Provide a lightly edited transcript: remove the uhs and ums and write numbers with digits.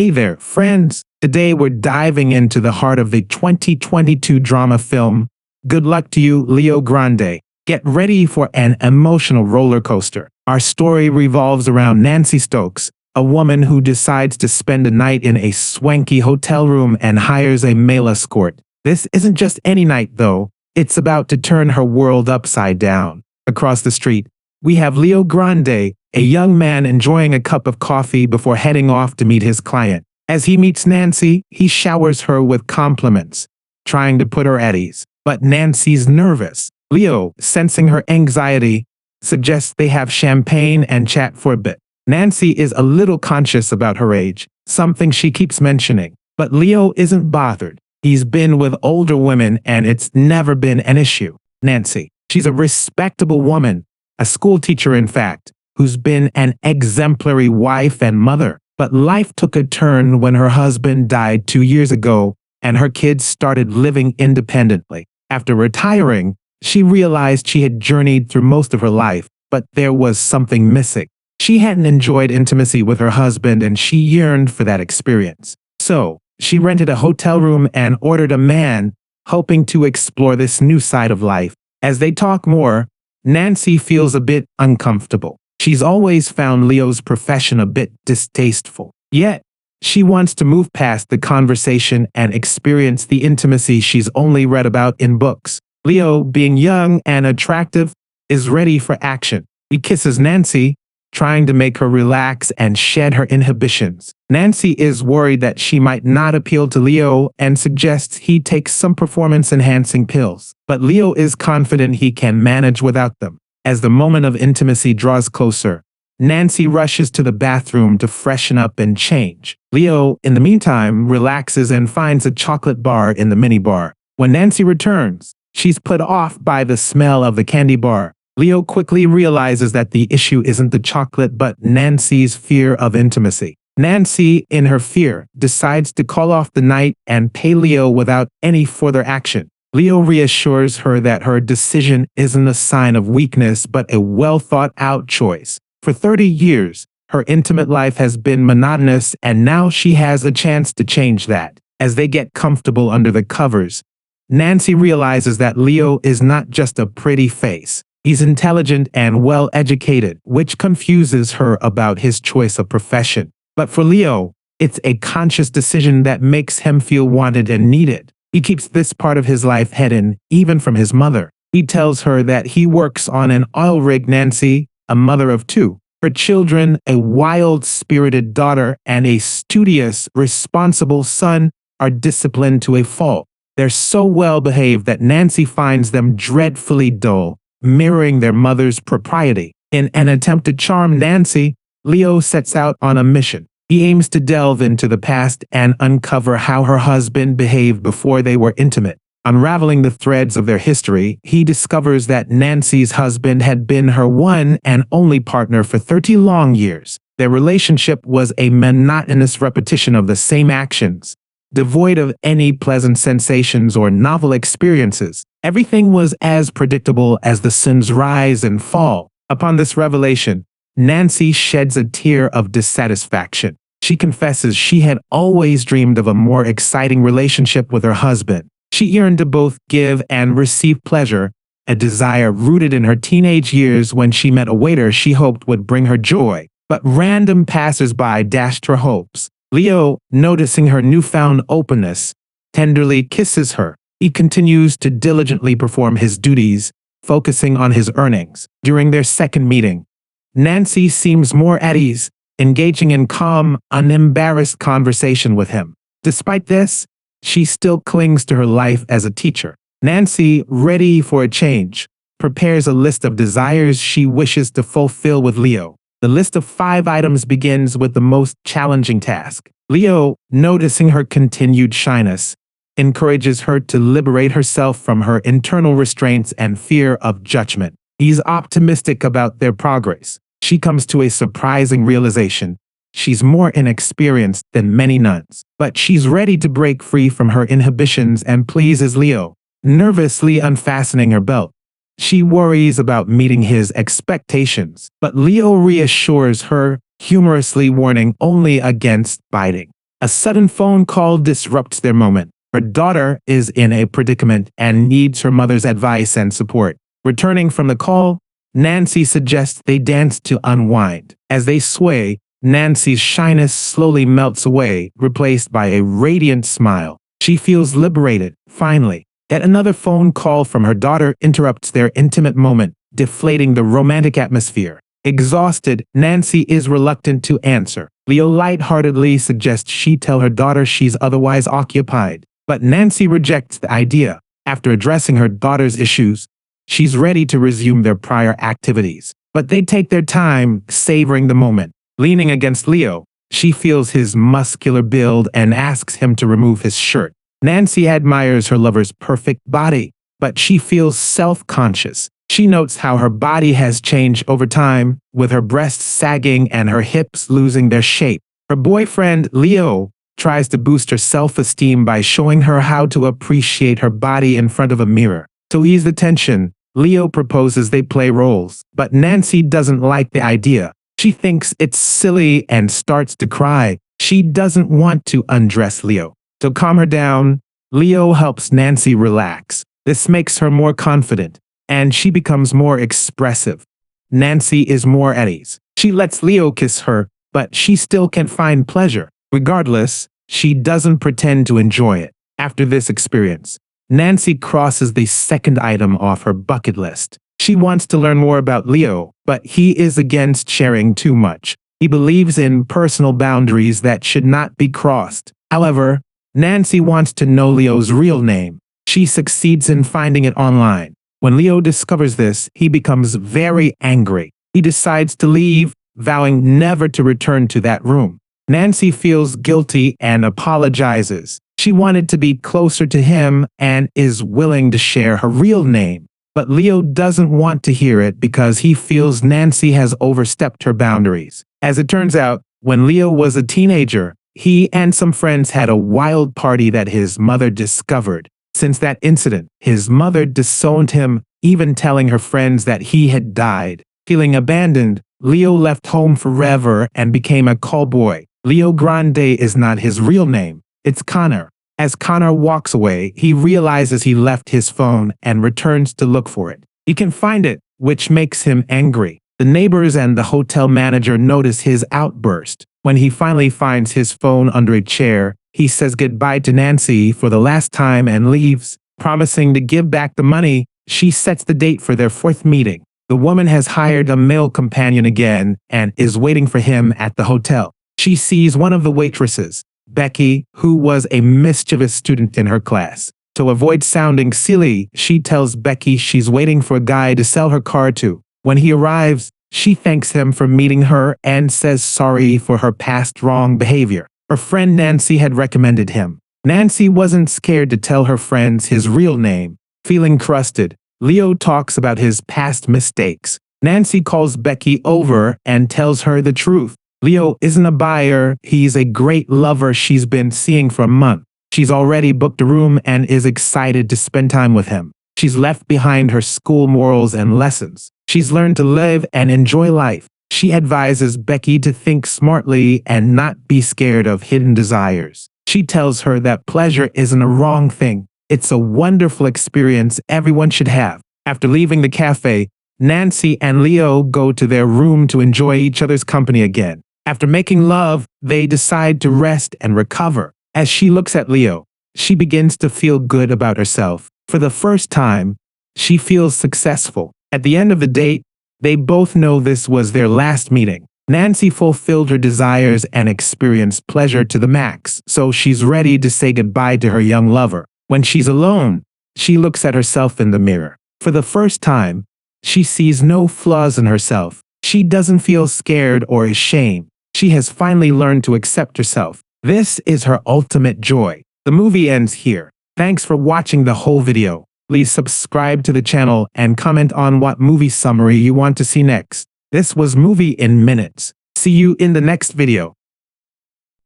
Hey there, friends! Today we're diving into the heart of the 2022 drama film. Good luck to you, Leo Grande. Get ready for an emotional roller coaster. Our story revolves around Nancy Stokes, a woman who decides to spend a night in a swanky hotel room and hires a male escort. This isn't just any night, though. It's about to turn her world upside down. Across the street, we have Leo Grande, a young man enjoying a cup of coffee before heading off to meet his client. As he meets Nancy, he showers her with compliments, trying to put her at ease. But Nancy's nervous. Leo, sensing her anxiety, suggests they have champagne and chat for a bit. Nancy is a little conscious about her age, something she keeps mentioning. But Leo isn't bothered. He's been with older women and it's never been an issue. Nancy, she's a respectable woman, a school teacher in fact, who's been an exemplary wife and mother. But life took a turn when her husband died 2 years ago and her kids started living independently. After retiring, she realized she had journeyed through most of her life, but there was something missing. She hadn't enjoyed intimacy with her husband and she yearned for that experience. So, she rented a hotel room and ordered a man, hoping to explore this new side of life. As they talk more, Nancy feels a bit uncomfortable. She's always found Leo's profession a bit distasteful. Yet, she wants to move past the conversation and experience the intimacy she's only read about in books. Leo, being young and attractive, is ready for action. He kisses Nancy, trying to make her relax and shed her inhibitions. Nancy is worried that she might not appeal to Leo and suggests he takes some performance-enhancing pills. But Leo is confident he can manage without them. As the moment of intimacy draws closer, Nancy rushes to the bathroom to freshen up and change. Leo, in the meantime, relaxes and finds a chocolate bar in the minibar. When Nancy returns, she's put off by the smell of the candy bar. Leo quickly realizes that the issue isn't the chocolate but Nancy's fear of intimacy. Nancy, in her fear, decides to call off the night and pay Leo without any further action. Leo reassures her that her decision isn't a sign of weakness but a well-thought-out choice. For 30 years, her intimate life has been monotonous and now she has a chance to change that. As they get comfortable under the covers, Nancy realizes that Leo is not just a pretty face. He's intelligent and well-educated, which confuses her about his choice of profession. But for Leo, it's a conscious decision that makes him feel wanted and needed. He keeps this part of his life hidden, even from his mother. He tells her that he works on an oil rig. Nancy, a mother of 2. Her children, a wild-spirited daughter and a studious, responsible son, are disciplined to a fault. They're so well-behaved that Nancy finds them dreadfully dull, mirroring their mother's propriety. In an attempt to charm Nancy, Leo sets out on a mission. He aims to delve into the past and uncover how her husband behaved before they were intimate. Unraveling the threads of their history, he discovers that Nancy's husband had been her one and only partner for 30 long years. Their relationship was a monotonous repetition of the same actions, devoid of any pleasant sensations or novel experiences. Everything was as predictable as the sun's rise and fall. Upon this revelation, Nancy sheds a tear of dissatisfaction. She confesses she had always dreamed of a more exciting relationship with her husband. She yearned to both give and receive pleasure, a desire rooted in her teenage years when she met a waiter she hoped would bring her joy. But random passers-by dashed her hopes. Leo, noticing her newfound openness, tenderly kisses her. He continues to diligently perform his duties, focusing on his earnings. During their second meeting, Nancy seems more at ease, engaging in calm, unembarrassed conversation with him. Despite this, she still clings to her life as a teacher. Nancy, ready for a change, prepares a list of desires she wishes to fulfill with Leo. The list of 5 items begins with the most challenging task. Leo, noticing her continued shyness, encourages her to liberate herself from her internal restraints and fear of judgment. He's optimistic about their progress. She comes to a surprising realization. She's more inexperienced than many nuns, but she's ready to break free from her inhibitions and pleases Leo. Nervously unfastening her belt, she worries about meeting his expectations, but Leo reassures her, humorously warning only against biting. A sudden phone call disrupts their moment. Her daughter is in a predicament and needs her mother's advice and support. Returning from the call, Nancy suggests they dance to unwind. As they sway, Nancy's shyness slowly melts away, replaced by a radiant smile. She feels liberated, finally. Yet another phone call from her daughter interrupts their intimate moment, deflating the romantic atmosphere. Exhausted, Nancy is reluctant to answer. Leo lightheartedly suggests she tell her daughter she's otherwise occupied, but Nancy rejects the idea. After addressing her daughter's issues, she's ready to resume their prior activities. But they take their time, savoring the moment. Leaning against Leo, she feels his muscular build and asks him to remove his shirt. Nancy admires her lover's perfect body, but she feels self-conscious. She notes how her body has changed over time, with her breasts sagging and her hips losing their shape. Her boyfriend, Leo, tries to boost her self-esteem by showing her how to appreciate her body in front of a mirror. To ease the tension, Leo proposes they play roles, but Nancy doesn't like the idea. She thinks it's silly and starts to cry. She doesn't want to undress Leo. To calm her down, Leo helps Nancy relax. This makes her more confident, and she becomes more expressive. Nancy is more at ease. She lets Leo kiss her, but she still can find pleasure. Regardless, she doesn't pretend to enjoy it. After this experience, Nancy crosses the second item off her bucket list. She wants to learn more about Leo, but he is against sharing too much. He believes in personal boundaries that should not be crossed. However, Nancy wants to know Leo's real name. She succeeds in finding it online. When Leo discovers this, he becomes very angry. He decides to leave, vowing never to return to that room. Nancy feels guilty and apologizes. She wanted to be closer to him and is willing to share her real name. But Leo doesn't want to hear it because he feels Nancy has overstepped her boundaries. As it turns out, when Leo was a teenager, he and some friends had a wild party that his mother discovered. Since that incident, his mother disowned him, even telling her friends that he had died. Feeling abandoned, Leo left home forever and became a callboy. Leo Grande is not his real name. It's Connor. As Connor walks away, he realizes he left his phone and returns to look for it. He can find it, which makes him angry. The neighbors and the hotel manager notice his outburst. When he finally finds his phone under a chair, he says goodbye to Nancy for the last time and leaves, promising to give back the money. She sets the date for their fourth meeting. The woman has hired a male companion again and is waiting for him at the hotel. She sees one of the waitresses, Becky, who was a mischievous student in her class. To avoid sounding silly, she tells Becky she's waiting for a guy to sell her car to. When he arrives, she thanks him for meeting her and says sorry for her past wrong behavior. Her friend Nancy had recommended him. Nancy wasn't scared to tell her friends his real name. Feeling crusted, Leo talks about his past mistakes. Nancy calls Becky over and tells her the truth. Leo isn't a buyer, he's a great lover she's been seeing for a month. She's already booked a room and is excited to spend time with him. She's left behind her school morals and lessons. She's learned to live and enjoy life. She advises Becky to think smartly and not be scared of hidden desires. She tells her that pleasure isn't a wrong thing. It's a wonderful experience everyone should have. After leaving the cafe, Nancy and Leo go to their room to enjoy each other's company again. After making love, they decide to rest and recover. As she looks at Leo, she begins to feel good about herself. For the first time, she feels successful. At the end of the date, they both know this was their last meeting. Nancy fulfilled her desires and experienced pleasure to the max, so she's ready to say goodbye to her young lover. When she's alone, she looks at herself in the mirror. For the first time, she sees no flaws in herself. She doesn't feel scared or ashamed. She has finally learned to accept herself. This is her ultimate joy. The movie ends here. Thanks for watching the whole video. Please subscribe to the channel and comment on what movie summary you want to see next. This was Movie in Minutes. See you in the next video.